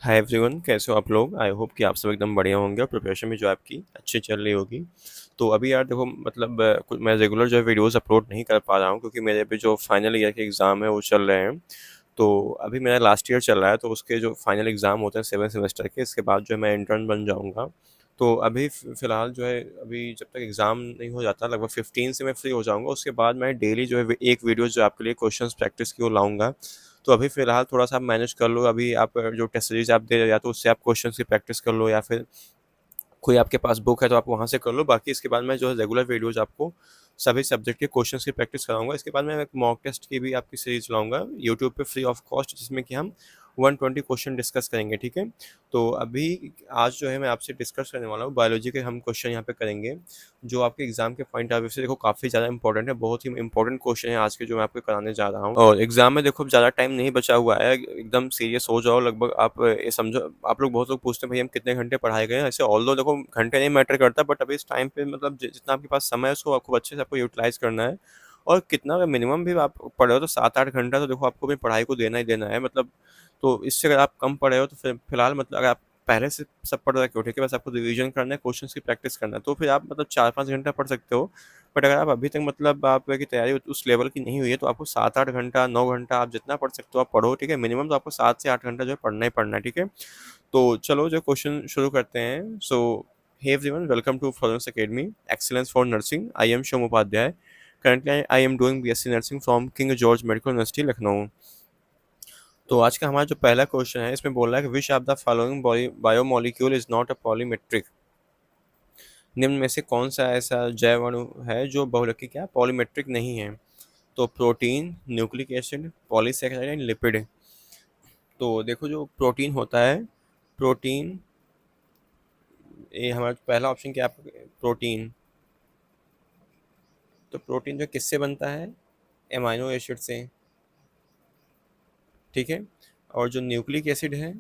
Hi everyone, कैसे हो आप लोग? आई होप कि आप सब एकदम बढ़िया होंगे और प्रिपरेशन भी जो है आपकी अच्छी चल रही होगी। तो अभी यार देखो मतलब मैं रेगुलर जो है वीडियोस अपलोड नहीं कर पा रहा हूँ क्योंकि मेरे अभी जो फाइनल ईयर के एग्ज़ाम है वो चल रहे हैं। तो अभी मेरा लास्ट ईयर चल रहा है, तो उसके जो फाइनल एग्ज़ाम होते हैं 7 सेमेस्टर के, इसके बाद जो है मैं इंटर्न बन जाऊँगा। तो अभी फ़िलहाल जो है, अभी जब तक एग्ज़ाम नहीं हो जाता, लगभग 15 से मैं फ्री हो जाऊँगा। उसके बाद मैं डेली जो है एक वीडियो जो आपके लिए क्वेश्चंस प्रैक्टिस की वो लाऊँगा। तो अभी फ़िलहाल थोड़ा-सा आप मैनेज कर लो। अभी आप जो टेस्ट सीरीज़ आप दे रहे हो, या तो उससे आप क्वेश्चंस की प्रैक्टिस कर लो, या फिर कोई आपके पास बुक है तो आप वहाँ से कर लो। बाकी इसके बाद मैं जो है रेगुलर वीडियोज़ आपको सभी सब्जेक्ट के क्वेश्चंस की प्रैक्टिस कराऊँगा। इसके बाद मैं एक मॉक टेस्ट की भी आपकी सीरीज़ लाऊँगा यूट्यूब पे फ्री ऑफ कॉस्ट, जिसमें कि हम 120 क्वेश्चन डिस्कस करेंगे, ठीक है? तो अभी आज जो है मैं आपसे डिस्कस करने वाला हूँ बायोलॉजी के हम क्वेश्चन यहाँ पे करेंगे, जो आपके एग्ज़ाम के पॉइंट ऑफ व्यू से देखो काफ़ी ज़्यादा इंपॉर्टेंट है। बहुत ही इंपॉर्टेंट क्वेश्चन है आज के जो मैं आपको कराने जा रहा हूँ। और एग्ज़ाम में देखो ज़्यादा टाइम नहीं बचा हुआ है, एकदम सीरियस हो जाओ। लगभग आप ये समझो, आप लोग बहुत लोग पूछते हैं भाई हम कितने घंटे पढ़ाए गए हैं। ऐसे ऑल्दो देखो घंटे नहीं मैटर करता, बट अभी इस टाइम पे मतलब जितना आपके पास समय है उसको आपको अच्छे से आपको यूटिलाइज़ करना है। और कितना मिनिमम भी आप पढ़ रहे हो तो 7-8 घंटा तो देखो आपको भी पढ़ाई को देना ही देना है, मतलब। तो इससे अगर आप कम पढ़े हो तो फिर फिलहाल मतलब अगर आप पहले से सब पढ़ रखे हो, ठीक है, बस आपको रिवीजन करना है, क्वेश्चंस की प्रैक्टिस करना है, तो फिर आप मतलब 4-5 घंटा पढ़ सकते हो। बट अगर आप अभी तक मतलब आपकी तैयारी उस लेवल की नहीं हुई है, तो आपको 7-8 घंटा, 9 घंटा आप जितना पढ़ सकते हो आप पढ़ो, ठीक है? मिनिमम तो आपको 7 से 8 घंटा जो है पढ़ना ही पढ़ना है, ठीक है? तो चलो जो क्वेश्चन शुरू करते हैं। So hey everyone, welcome to Florence academy excellence for nursing. I am Shivam Upadhyay. Currently I am doing BSc nursing from King George medical university Lucknow. तो आज का हमारा जो पहला क्वेश्चन है, इसमें बोल रहा है कि which of the following biomolecule is not a polymetric. निम्न में से कौन सा ऐसा जैव अणु है जो बहुलकी क्या पॉलीमेट्रिक नहीं है? तो protein, nucleic acid, polysaccharide and lipid. तो देखो जो प्रोटीन होता है, प्रोटीन, ये हमारा पहला ऑप्शन क्या है? प्रोटीन। तो प्रोटीन जो किससे बनता है? एमाइनो एसिड से, ठीक है। और जो न्यूक्लिक एसिड है,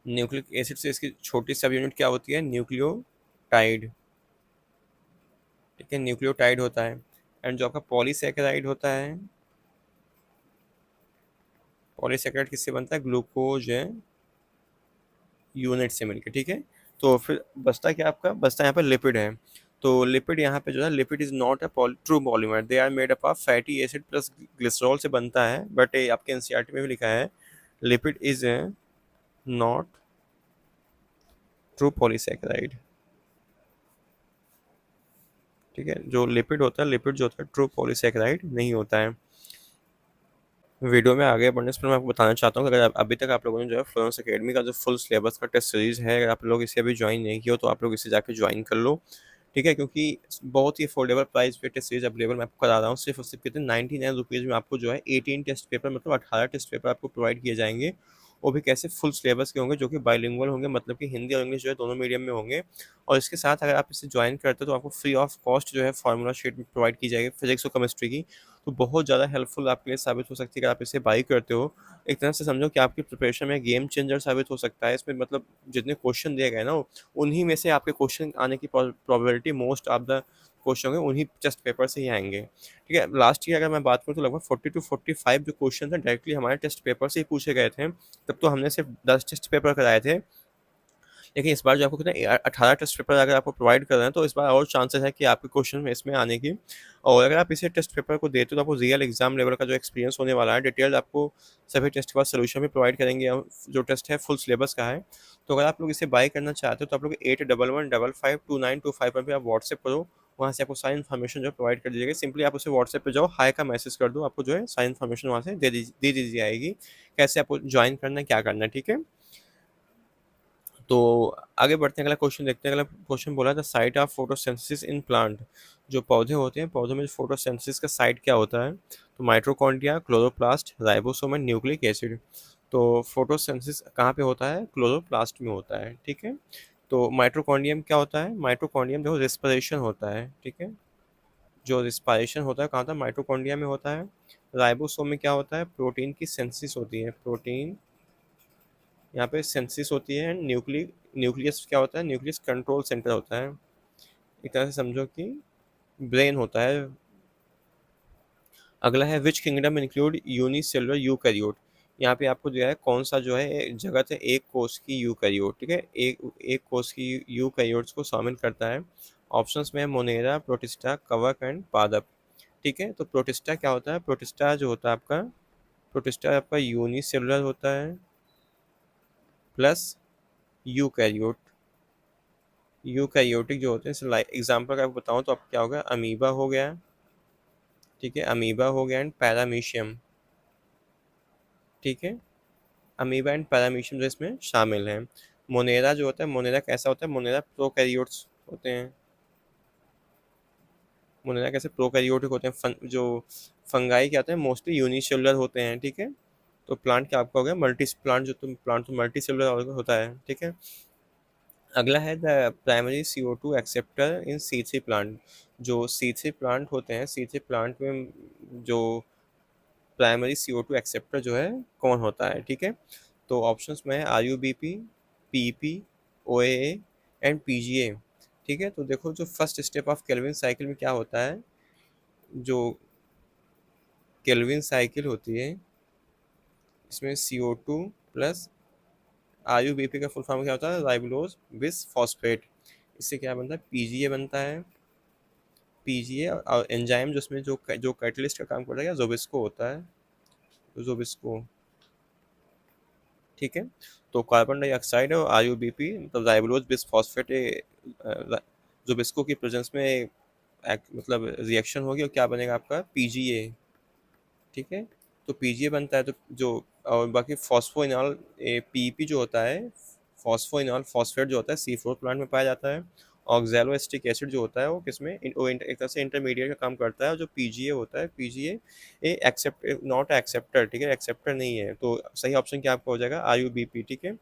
न्यूक्लिक एसिड से इसकी छोटी सब यूनिट क्या होती है? न्यूक्लियोटाइड, ठीक है, न्यूक्लियोटाइड होता है। एंड जो आपका पॉलीसैकेराइड होता है, पॉलीसैकेराइड किससे बनता है? ग्लूकोज यूनिट से मिलकर, ठीक है। तो फिर बचता क्या आपका? बचता यहाँ पर लिपिड है। तो लिपिड यहाँ पे जो है, lipid is not a true polymer, they are made up of fatty acid plus glycerol से बनता है। बट आपके एनसीईआरटी में भी लिखा है lipid is not true polysaccharide, ठीक है। जो लिपिड होता है, लिपिड जो होता है ट्रू पॉलीसैकेराइड नहीं होता है। वीडियो में आगे बढ़ने से पहले मैं आपको बताना चाहता हूँ कि अगर अभी तक आप लोगों ने जो है फ्लोरेंस एकेडमी का जो फुल सिलेबस का टेस्ट सीरीज है, अगर आप लोग इसे अभी ज्वाइन नहीं किया हो तो आप लोग इसे जाकर ज्वाइन कर लो, ठीक है। क्योंकि बहुत ही अफोर्डेबल प्राइस पे टेस्ट सीरीज अवेलेबल मैं आपको करा रहा हूँ। सिर्फ और सिर्फ कितने 99 रुपीज़ में आपको जो है 18 टेस्ट पेपर, मतलब 18 टेस्ट पेपर आपको प्रोवाइड किए जाएंगे। वो भी कैसे? फुल सिलेबस के होंगे, जो कि बाइलिंगुअल होंगे, मतलब कि हिंदी और इंग्लिश जो है दोनों मीडियम में होंगे। और इसके साथ अगर आप इसे ज्वाइन करते हो तो आपको फ्री ऑफ कॉस्ट जो है फार्मूला शीट प्रोवाइड की जाएगी फिजिक्स और केमिस्ट्री की। तो बहुत ज़्यादा हेल्पफुल आपके लिए साबित हो सकती है अगर आप इसे बाई करते हो। एक तरह से समझो कि आपकी प्रिपरेशन में गेम चेंजर साबित हो सकता है। इसमें मतलब जितने क्वेश्चन दिए गए ना, उन्हीं में से आपके क्वेश्चन आने की probability, most of the question होंगे उन्हीं टेस्ट पेपर से ही आएंगे, ठीक है। लास्ट ईयर अगर मैं बात करूँ तो लगभग 40 to 45 जो क्वेश्चन थे डायरेक्टली हमारे टेस्ट पेपर से ही पूछे गए थे। तब तो हमने सिर्फ 10 टेस्ट पेपर कराए थे, लेकिन इस बार जो आपको कितने 18 टेस्ट पेपर अगर आपको प्रोवाइड कर रहे हैं, तो इस बार और चांसेस है कि आपके क्वेश्चन में इसमें आने की। और अगर आप इसे टेस्ट पेपर को देते हो तो आपको रियल एग्जाम लेवल का जो एक्सपीरियंस होने वाला है, डिटेल आपको सभी टेस्ट के बाद सोल्यूशन भी प्रोवाइड करेंगे हम। जो टेस्ट है फुल सिलेबस का है। तो अगर आप लोग इसे बाय करना चाहते हो तो आप लोग 8115529251 पर भी आप व्हाट्सएप करो। वहाँ से आपको सारी इन्फॉर्मेशन जो है प्रोवाइड कर दी जाएगी। सिंपली आप उसे व्हाट्सएप पे जाओ, हाई का मैसेज कर दो, आपको जो है सारी इन्फॉर्मेशन वहाँ से दे दी जाएगी, कैसे आपको ज्वाइन करना है, क्या करना है, ठीक है। तो आगे बढ़ते हैं, अगला क्वेश्चन देखते हैं। अगला क्वेश्चन बोला था site of photosynthesis in plant. जो पौधे होते हैं, पौधों में फोटोसिंथेसिस का साइट क्या होता है? तो mitochondria, chloroplast, ribosome and nucleic acid. तो फोटोसिंथेसिस कहाँ पे होता है? क्लोरोप्लास्ट में होता है, ठीक है। तो माइटोकॉन्ड्रियम क्या होता है? माइटोकॉन्ड्रियम देखो रिस्पिरेशन होता है, ठीक है। जो रिस्पायरेशन होता है कहाँ होता है? माइटोकॉन्ड्रिया में होता है। राइबोसोम में क्या होता है? प्रोटीन की सिंथेसिस होती है, प्रोटीन यहाँ पे सिंथेसिस होती है। न्यूक्लियस क्या होता है? न्यूक्लियस कंट्रोल सेंटर होता है। एक तरह से समझो कि ब्रेन होता है। अगला है which kingdom include unicellular eukaryote. यहाँ पे आपको दिया है कौन सा जो है जगत है एक कोष की यूकैरियोट, ठीक है, एक एक कोष की यूकैरियोट्स को शामिल करता है। ऑप्शंस में है मोनेरा, प्रोटिस्टा, कवक एंड पादप। ठीक है, तो प्रोटिस्टा क्या होता है? प्रोटिस्टा जो होता है आपका, प्रोटिस्टा आपका यूनिसेलुलर होता है प्लस यूकैरियोट। यूकैरियोटिक जो होते हैं, लाइक एग्जाम्पल का आपको बताऊँ तो आप क्या होगा, अमीबा हो गया, ठीक है, अमीबा हो गया एंड पैरामीशियम। ठीक है, अमीबा एंड पैरामीशियम जो इसमें शामिल हैं। मोनेरा जो होता है, मोनेरा कैसा होता है? मोनेरा प्रोकैरियोट्स होते हैं। मोनेरा कैसे प्रोकैरियोटिक होते हैं। जो फंगाई क्या होते हैं? मोस्टली यूनिसेलुलर होते हैं। ठीक है, तो प्लांट क्या आपका हो गया? प्लांट तो मल्टी सेलुलर होता है। ठीक है, अगला है the primary CO2 acceptor in C3 plant. जो C3 प्लांट होते हैं, C3 प्लांट में जो प्राइमरी CO2 एक्सेप्टर जो है कौन होता है? ठीक है, तो ऑप्शंस में है RUBP, PP, OAA and PGA। ठीक है, तो देखो जो first step of Calvin cycle में क्या होता है, जो केल्विन साइकिल होती है इसमें CO2 प्लस RUBP का फुल फॉर्म क्या होता है? राइबोलोज बिस फॉस्फेट। इससे क्या बनता है? PGA बनता है। PGA और एंजाइम जो उसमें जो कैटलिस्ट का काम करता है जोबिस्को होता है, जोबिस्को। ठीक है, तो कार्बन डाइऑक्साइड और RUBP मतलब राइबोलोज बिस फॉस्फेट जोबिस्को की प्रेजेंस में मतलब रिएक्शन होगी और क्या बनेगा आपका? PGA। ठीक है, तो PGA बनता है, तो जो और बाकी फॉस्फोइनॉल PP जो होता है, फॉस्फोइनॉल फॉस्फेट जो होता है C4 प्लांट में पाया जाता है। ऑक्सैलोएसिटिक एसिड जो होता है वो किसमें एक तरह से इंटरमीडिएट का काम करता है। और जो PGA होता है, PGA a accept not acceptor, ठीक है, एक्सेप्टर नहीं है। तो सही ऑप्शन क्या आपका हो जाएगा? RUBP। ठीक है,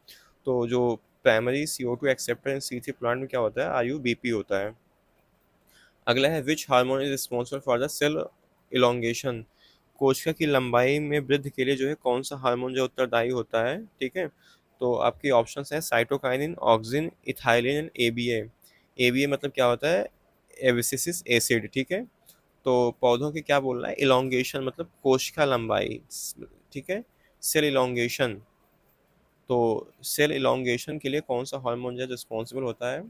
तो जो प्राइमरी CO2 एक्सेप्टर इन C3 प्लांट में क्या होता है? RUBP होता है। अगला है which hormone is responsible for the cell elongation. कोशिका की लंबाई में वृद्धि के लिए जो है कौन सा हार्मोन जो उत्तरदायी होता है? ठीक है, तो आपकी ऑप्शंस हैं cytokinin, auxin, ethylene and ABA। ABA मतलब क्या होता है? एबिसिसिक एसिड। ठीक है, तो पौधों के क्या बोल रहा है? इलोंगेशन मतलब कोशिका लंबाई। ठीक है, सेल इलोंगेशन। तो सेल इलोंगेशन के लिए कौन सा हार्मोन जो है रिस्पॉन्सिबल होता है?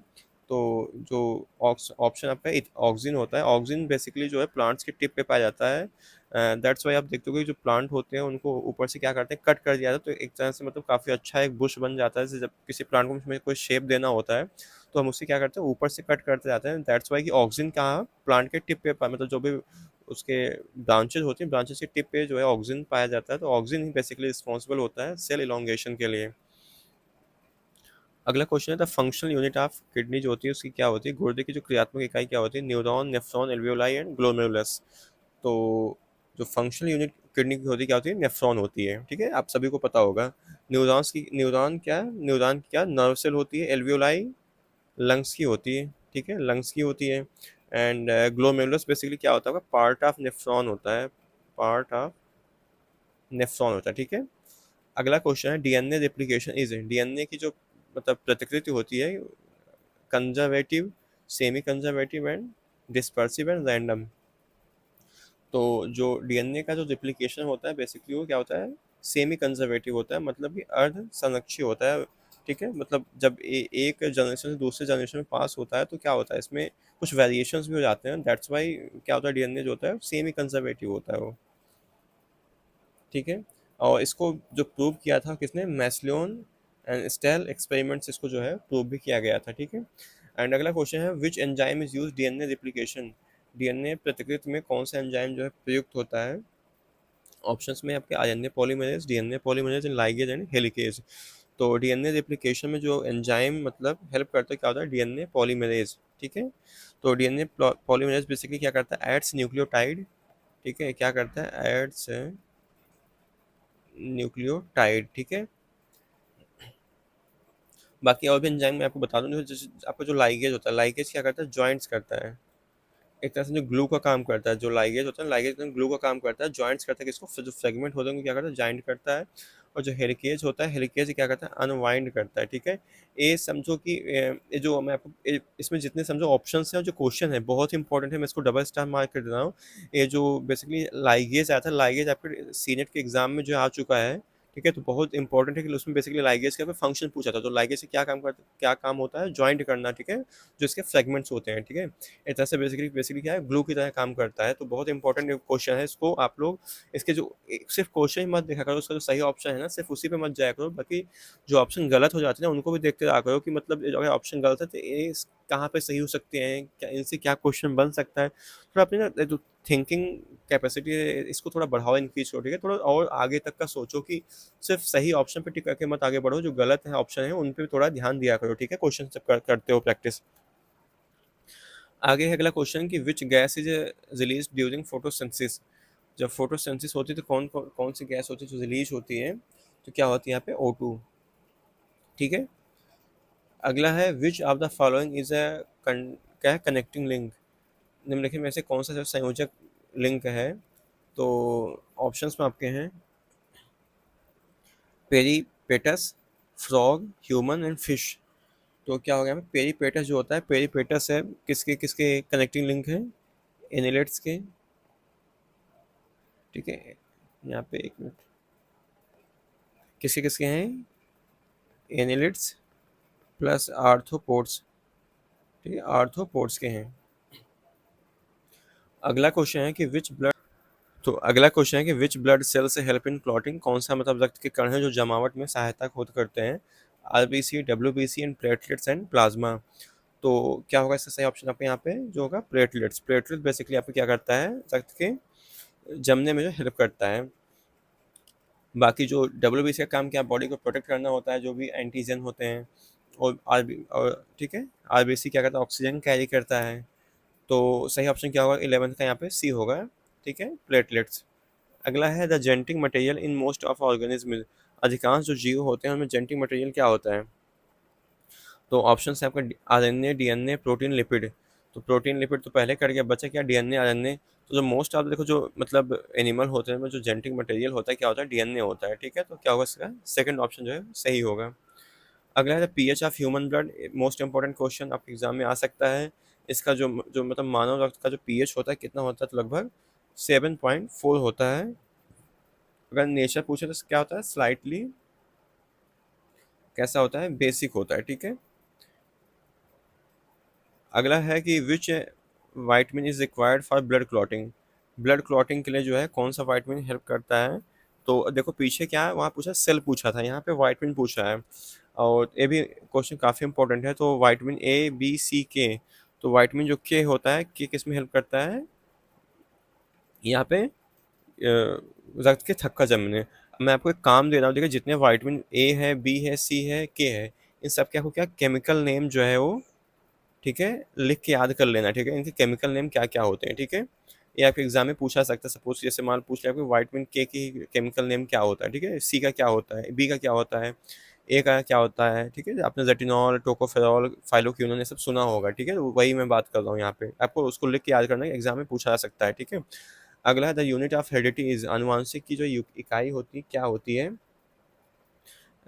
तो जो ऑप्शन आपका ऑक्सिन होता है। ऑक्सिन बेसिकली जो है प्लांट्स के टिप पे पाया जाता है। दैट्स वाई आप देखते हो कि जो प्लांट होते हैं उनको ऊपर से क्या करते हैं? कट कर दिया जाता है, तो एक तरह से मतलब काफ़ी अच्छा एक बुश बन जाता है। जैसे जब किसी प्लांट को हमें कोई शेप देना होता है तो हम उससे क्या करते हैं? ऊपर से कट करते जाते हैं। दैट्स वाई कि ऑक्सिन कहाँ? प्लांट के टिप पे मतलब जो भी उसके ब्रांचेज होती हैं, ब्रांचेज के टिप पे जो है ऑक्सिन पाया जाता है। तो ऑक्सिन ही बेसिकली रिस्पॉन्सिबल होता है सेल इलोंगेशन के लिए। अगला क्वेश्चन है the functional unit of kidney जो होती है उसकी क्या होती है? गुर्दे की जो क्रियात्मक इकाई क्या होती है? Neuron, nephron, alveoli and glomerulus. तो जो फंक्शनल यूनिट किडनी की होती है क्या होती है? नेफ्रॉन होती है। ठीक है, आप सभी को पता होगा। न्यूरॉन क्या नर्व सेल होती है। एल्वियोलाई लंग्स की होती है। ठीक है, लंग्स की होती है। एंड ग्लोमेरुलस बेसिकली क्या होता है? पार्ट ऑफ नेफ्रॉन होता है, पार्ट ऑफ नेफ्रॉन होता है। ठीक है, अगला क्वेश्चन है डीएनए रेप्लिकेशन इज। डीएनए की जो मतलब प्रतिकृति होती है conservative, semi conservative and dispersive and random. तो जो डीएनए का जो रिप्लिकेशन होता है बेसिकली वो क्या होता है? सेमी कंजर्वेटिव होता है, मतलब कि अर्ध संरक्षी होता है। ठीक है, मतलब जब एक जनरेशन से दूसरे जनरेशन में पास होता है तो क्या होता है इसमें कुछ वेरिएशंस भी हो जाते हैं। दैट्स वाई क्या होता है? डीएनए जो होता है सेमी कंजर्वेटिव होता है वो। ठीक है, और इसको जो प्रूव किया था किसने? मैस्लियोन एंड स्टेल एक्सपेरिमेंट्स इसको जो है प्रूव भी किया गया था। ठीक है, एंड अगला क्वेश्चन है which enzyme is use DNA replication. DNA प्रतिकृति में कौन सा एंजाइम जो है प्रयुक्त होता है? ऑप्शंस में आपके DNA polymerase and ligase and helicase. तो डीएनए रिप्लिकेशन में जो एंजाइम मतलब हेल्प करता है क्या होता है? DNA polymerase. ठीक है, तो डीएनए पॉलीमरेज बेसिकली क्या करता है? Adds nucleotide. ठीक है, क्या करता है? Adds nucleotide. ठीक है, बाकी और भी एंजाइम मैं आपको बता दूं। जैसे आपका जो लाइगेज होता है, लाइगेज क्या करता है? जॉइंट्स करता है। एक तरह से जो ग्लू का काम करता है, जो लाइगेज होता है, लाइगेज ग्लू का काम करता है, जॉइंट्स करता है किसको, जो फ्रेगमेंट होते हैं उनको क्या करता है, जॉइंट करता है। और जो हेलिकेज होता है, हेलिकेज क्या करता है, अनवाइंड करता है, ठीक है। ये समझो कि ये जो मैं आपको इसमें जितने समझो ऑप्शंस हैं और जो क्वेश्चन है बहुत इंपॉर्टेंट है, मैं इसको डबल स्टार मार्क कर दे रहा हूँ। ये जो बेसिकली लाइगेज आया था, लाइगेज आपके सीनेट के एग्जाम में जो आ चुका है, ठीक है, तो बहुत इंपॉर्टेंट है कि उसमें बेसिकली लाइगेज का फंक्शन पूछा था। तो लाइगेज से क्या काम होता है, ज्वाइंट करना, ठीक है, जो इसके फ्रेगमेंट्स होते हैं, ठीक है। एक तरह से बेसिकली बेसिकली क्या है, ग्लू की तरह काम करता है। तो बहुत इंपॉर्टेंट क्वेश्चन है, इसको आप लोग इसके जो सिर्फ क्वेश्चन ही मत देखा करो, उसका जो सही ऑप्शन है ना सिर्फ उसी पे मत जाया करो, बाकी जो ऑप्शन गलत हो जाते हैं ना उनको भी देखते रहा करो कि मतलब अगर ऑप्शन गलत है तो ये कहाँ पे सही हो सकते हैं, क्या इनसे क्या क्वेश्चन बन सकता है। थोड़ा अपनी ना जो थिंकिंग कैपेसिटी है इसको थोड़ा बढ़ाओ, इंक्रीज करो, ठीक है। थोड़ा और आगे तक का सोचो कि सिर्फ सही ऑप्शन पे टिक करके मत आगे बढ़ो, जो गलत है ऑप्शन है उन पे भी थोड़ा ध्यान दिया करो, ठीक है, क्वेश्चन जब करते हो प्रैक्टिस। आगे है अगला क्वेश्चन कि which gas is release during photosynthesis. जब फोटोसिंथेसिस होती है तो कौन सी गैस होती है जो रिलीज होती है, तो क्या होती है यहाँ पे O2, ठीक है। अगला है विच of the following is a क्या है, कनेक्टिंग लिंक। निम्नलिखित में से कौन सा जो संयोजक लिंक है। तो ऑप्शंस में आपके हैं peripatus, frog, human and fish. तो क्या हो गया, पेरीपेटस जो होता है, पेरीपेटस है किसके किसके कनेक्टिंग लिंक है, एनिलेट्स के, ठीक है। यहाँ पे एक मिनट, किसके किसके हैं, एनिलिड्स प्लस आर्थ्रोपोड्स, ठीक है, आर्थ्रोपोड्स के हैं। अगला क्वेश्चन है कि विच ब्लड सेल से हेल्प इन क्लॉटिंग। कौन सा मतलब रक्त के कण है जो जमावट में सहायता खुद करते हैं, RBC, WBC and platelets and plasma. तो क्या होगा इसका सही ऑप्शन आपके यहाँ पे जो होगा प्लेटलेट्स। प्लेटलेट बेसिकली आपको क्या करता है, रक्त के जमने में जो हेल्प करता है। बाकी जो डब्ल्यूबीसी का काम क्या, बॉडी को प्रोटेक्ट करना होता है, जो भी एंटीजन होते हैं। और ठीक है, आरबीसी क्या करता है, ऑक्सीजन कैरी करता है। तो सही ऑप्शन क्या होगा, 11th का यहाँ पे सी होगा, ठीक है, प्लेटलेट्स। अगला है the genetic material in most of organism. अधिकांश जो जीव होते हैं उनमें जेनेटिक मटेरियल क्या होता है। तो ऑप्शन है आपका आरएनए, डीएनए, प्रोटीन, लिपिड। तो प्रोटीन लिपिड तो पहले कर गया, बचा क्या, डीएनए, आरएनए। तो जो मोस्ट ऑफ देखो जो मतलब एनिमल होते हैं उनमें जो जेनेटिक मटेरियल होता है क्या होता है, डीएनए होता है, ठीक है। तो क्या होगा इसका सेकंड ऑप्शन जो है सही होगा। अगला है pH of human blood. Most important question आपके एग्जाम में आ सकता है। इसका जो जो मतलब मानव रक्त का जो पीएच होता है कितना होता है, तो लगभग 7.4 होता है। अगर नेचर पूछे तो क्या होता है, स्लाइटली कैसा होता है, बेसिक होता है, ठीक है। अगला है कि which vitamin is required for blood clotting. Blood clotting के लिए जो है कौन सा वाइटमिन हेल्प करता है। तो देखो पीछे क्या है, वहाँ पूछा सेल पूछा था, यहाँ पे वाइटमिन पूछा है। और ये भी क्वेश्चन काफ़ी इंपॉर्टेंट है। तो vitamin A B C K। तो वाइटमिन जो के होता है, के किस में हेल्प करता है, यहाँ पे रक्त के थक्का जमने। मैं आपको एक काम दे रहा हूँ, देखिए जितने वाइटमिन ए है, बी है, सी है, के है, इन सब के आपको क्या केमिकल नेम जो है वो, ठीक है, लिख के याद कर लेना, ठीक है, इनके केमिकल नेम क्या क्या होते हैं, ठीक है। ये आपके एग्जाम में पूछा सकता है। सपोज जैसे मान पूछ लिया आपको वाइटमिन के की केमिकल नेम क्या होता है, ठीक है, सी का क्या होता है, बी का क्या होता है, ए का क्या होता है, ठीक है। आपने जेटिनॉल, टोकोफेरॉल, फाइलोक्विनोन ये सब सुना होगा, ठीक है। तो वही मैं बात कर रहा हूँ यहाँ पे, आपको उसको लिख के याद करना है, एग्जाम में पूछा जा सकता है, ठीक है। अगला है the unit of heredity is. आनुवांशिक की जो इकाई होती है क्या होती है।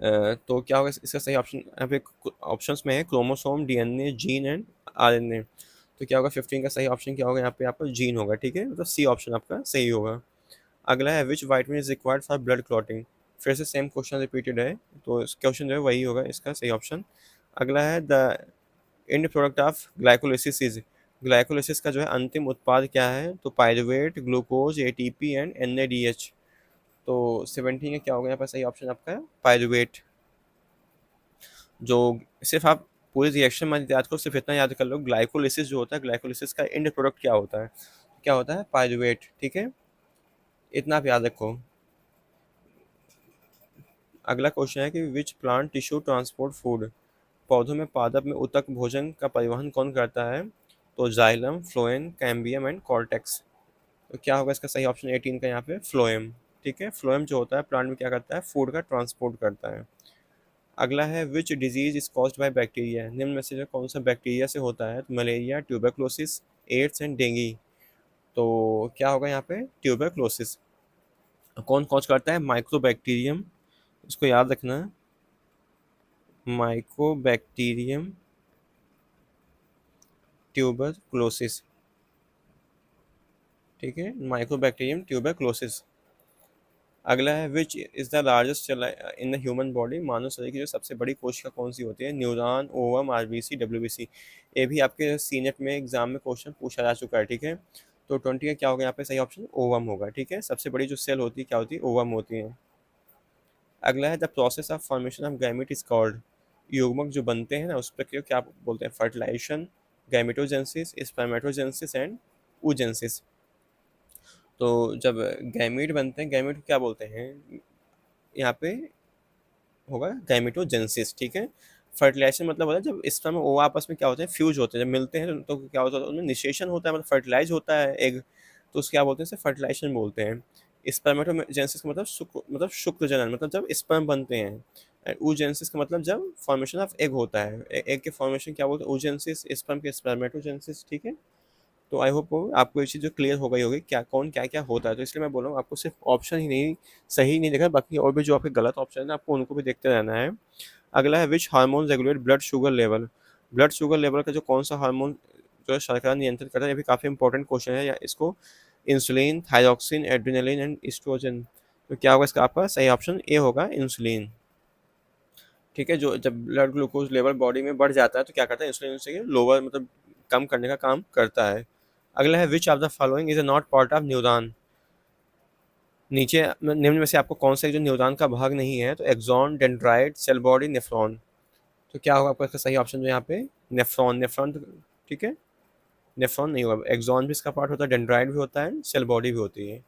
तो क्या होगा इसका सही ऑप्शन यहाँ पे ऑप्शंस में है chromosome, DNA, gene and RNA. तो क्या होगा 15 का सही ऑप्शन क्या होगा, यहाँ पे आपका जीन होगा, ठीक है, मतलब सी ऑप्शन आपका सही होगा। अगला है which vitamin is required for blood clotting. फिर से सेम क्वेश्चन रिपीटेड है, तो क्वेश्चन जो है वही होगा इसका सही ऑप्शन। अगला है the end product of glycolysis is. Glycolysis का जो है अंतिम उत्पाद क्या है, तो pyruvate, glucose, ATP and NADH. तो 17 का क्या होगा यहाँ पर सही ऑप्शन आपका पायरुवेट। जो सिर्फ आप पूरी रिएक्शन मत याद करो, सिर्फ इतना याद कर लो, ग्लाइकोलिसिस जो होता है, ग्लाइकोलिसिस का एंड प्रोडक्ट क्या होता है, क्या होता है, पायरुवेट, ठीक है, इतना आप याद रखो। अगला क्वेश्चन है कि which plant tissue transport food. पौधों में पादप में ऊतक भोजन का परिवहन कौन करता है। तो xylem, phloem, cambium and cortex. तो क्या होगा इसका सही ऑप्शन 18 का यहाँ पे फ्लोएम, ठीक है। फ्लोएम जो होता है प्लांट में क्या करता है, फूड का ट्रांसपोर्ट करता है। अगला है which disease is caused by bacteria. निम्न में से जो कौन सा बैक्टीरिया से होता है, तो malaria, tuberculosis, AIDS and dengue. तो क्या होगा यहाँ पे, ट्यूबरक्लोसिस। कौन कॉज करता है, माइक्रोबैक्टीरियम, इसको याद रखना है, माइकोबैक्टीरियम ट्यूबरक्लोसिस। ठीक है, माइक्रोबैक्टीरियम ट्यूबरक्लोसिस। अगला है which is the largest cell in the human body, मानव शरीर की जो सबसे बड़ी कोशिका कौन सी होती है, न्यूरॉन, ओवम, आरबीसी, डब्ल्यूबीसी। ये भी आपके सीनेट में एग्जाम में क्वेश्चन पूछा जा चुका है। ठीक है, तो 20 का क्या होगा यहाँ पे, सही ऑप्शन ओवम होगा। ठीक है, सबसे बड़ी जो सेल होती है क्या होती है, ओवम होती है। अगला है the process of formation of gamete is called, युग्मक जो बनते हैं ना उस प्रक्रिया को क्या बोलते हैं, फर्टिलाइजेशन, गैमेटोजेंसिस, स्पर्मेटोजेंसिस एंड oogenesis। तो जब गैमीट बनते हैं, गैमीट को क्या बोलते हैं, यहाँ पे होगा गैमेटोजेंसिस। ठीक है, फर्टिलाइजेशन मतलब होता है जब स्पर्म और ओवा आपस में क्या होते हैं, फ्यूज होते हैं, जब मिलते हैं तो क्या होता है, उनमें निषेचन होता है, मतलब फर्टिलाइज होता है एग, तो उसको क्या बोलते हैं, फर्टिलाइजेशन बोलते हैं। स्पर्मेटोजेंसिस का मतलब शुक्र जनन, मतलब जब स्पर्म बनते हैं। oogenesis का मतलब जब फॉर्मेशन ऑफ एग होता है, एग के फॉर्मेशन क्या बोलते हैं, oogenesis, स्पर्म के स्पर्मेटोजेंसिस। ठीक है, तो आई होप आपको ये चीज़ जो क्लियर हो गई होगी क्या कौन क्या क्या होता है। तो इसलिए मैं बोल रहा हूँ आपको सिर्फ ऑप्शन ही नहीं सही नहीं देखना, बाकी और भी जो आपके गलत ऑप्शन है आपको उनको भी देखते रहना है। अगला है which hormone regulate blood sugar level, blood sugar level का जो कौन सा हार्मोन जो है शर्करा नियंत्रित करता है, ये भी काफ़ी इंपॉर्टेंट क्वेश्चन है। या इसको insulin, thyroxine, adrenaline and estrogen. तो क्या होगा इसका, आपका सही ऑप्शन ए होगा, इंसुलिन। ठीक है, जो जब ब्लड ग्लूकोज लेवल बॉडी में बढ़ जाता है तो क्या करता है, इंसुलिन से लोअर मतलब कम करने का काम करता है। अगला है विच of the following is a not part of neuron, नीचे निम्न में से आपको कौन सा जो न्यूरॉन का भाग नहीं है, तो axon, dendrite, cell body, nephron. तो क्या होगा आपका इसका सही ऑप्शन जो यहाँ पे, नेफ्रॉन। नेफ्रॉन ठीक है, नेफ्रॉन नहीं होगा, एक्सॉन भी इसका पार्ट होता है, डेंड्राइट भी होता है, सेल बॉडी भी होती है।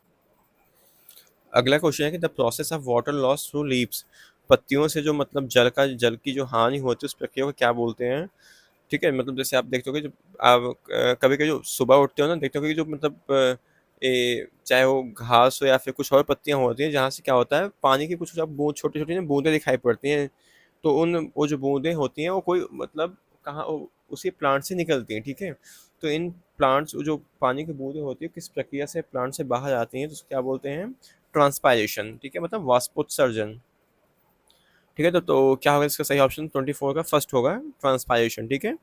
अगला क्वेश्चन है कि the process of water loss through leaves, पत्तियों से जो मतलब जल की जो हानि होती है उस प्रक्रिया को क्या बोलते हैं। ठीक है, मतलब जैसे आप देखते हो कि जब आप कभी कभी जो सुबह उठते हो ना, देखते हो कि जो मतलब चाहे वो घास हो या फिर कुछ और पत्तियां होती हैं जहाँ से क्या होता है, पानी की कुछ अब बूंद छोटी छोटी बूंदें दिखाई पड़ती हैं। तो उन वो जो बूंदें होती हैं वो कोई मतलब कहाँ उसी प्लांट से निकलती हैं। ठीक है, तो इन प्लांट्स जो पानी की बूंदें होती है किस प्रक्रिया से प्लांट से बाहर आती हैं, तो उसको क्या बोलते हैं, ट्रांसपायरेशन। ठीक है, मतलब वाष्पोत्सर्जन। ठीक है, तो क्या होगा इसका सही ऑप्शन 24 का फर्स्ट होगा, ट्रांसपायरेशन। ठीक है,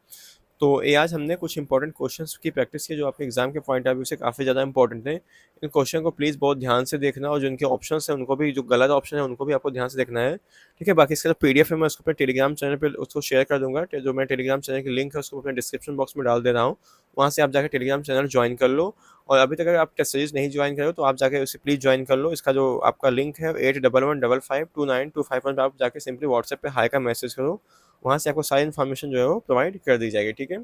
तो ये आज हमने कुछ इंपॉर्टेंट क्वेश्चंस की प्रैक्टिस की जो आपके एग्जाम के पॉइंट ऑफ व्यू से काफ़ी ज़्यादा इंपॉर्टेंट है। इन क्वेश्चन को प्लीज़ बहुत ध्यान से देखना, और जिनके ऑप्शंस हैं उनको भी, जो गलत ऑप्शन है उनको भी आपको ध्यान से देखना है। ठीक है, बाकी इसका जो पीडीएफ है मैं उसको अपने टेलीग्राम चैनल पे उसको शेयर कर दूंगा, जो मैं टेलीग्राम चैनल की लिंक है उसको अपने डिस्क्रिप्शन बॉक्स में डाल दे रहा हूँ, वहाँ से आप जाकर टेलीग्राम चैनल ज्वाइन कर लो। और अभी तक अगर आप टेस्ट सीरीज नहीं ज्वाइन करो तो आप जाके उसे प्लीज़ ज्वाइन कर लो। इसका जो आपका लिंक है 8115529251 पर आप जाके सिंपली व्हाट्सएप पे हाई का मैसेज करो, वहाँ से आपको सारी इन्फॉर्मेशन जो है वो प्रोवाइड कर दी जाएगी। ठीक है,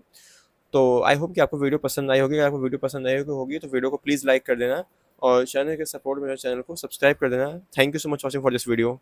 तो आई होप कि आपको वीडियो पसंद आई होगी। अगर आपको वीडियो पसंद आई होगी तो वीडियो को प्लीज़ लाइक कर देना, और चैनल के सपोर्ट में चैनल को सब्सक्राइब कर देना। Thank you so much watching for this video.